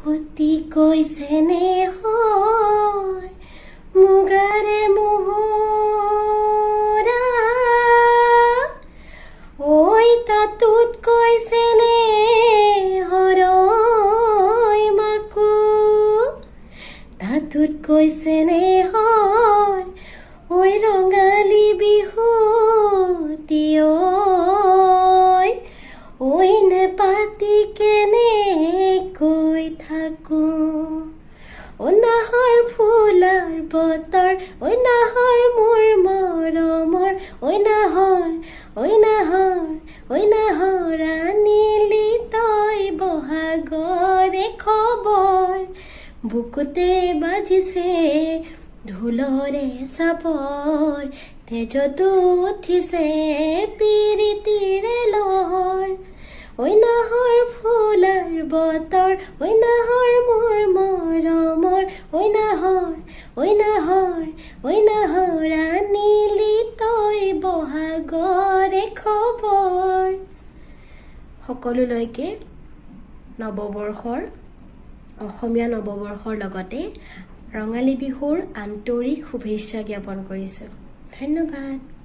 অতিকৈ চেনেহৰ মুগাৰে মোহৰা ঐ তাতোতকৈ চেনেহৰ মাকো তাতোতকৈ চেনেহৰ ঐ ৰঙালী বিহুতি ঐ নেপাতি কেনেকৈ থাকো নাহৰ ফুলাৰ বতৰ নাহৰ মোৰ মৰমৰ নাহৰ আনিলি তই বহাগৰে খবৰ বুকুতে বাজিছে ঢোলৰে চাপৰ তেজতো উঠিছে পিৰিতিৰে লহৰ নাহৰ ফুলাৰ বতৰ নাহৰ মোৰ মৰমৰ নাহৰ আনিলি তই বহাগৰে খবৰ। সকলোলৈকে নৱবৰ্ষৰ অসমীয়া নৱবৰ্ষৰ লগতে ৰঙালী বিহুৰ আন্তৰিক শুভেচ্ছা জ্ঞাপন কৰিছোঁ। ধন্যবাদ।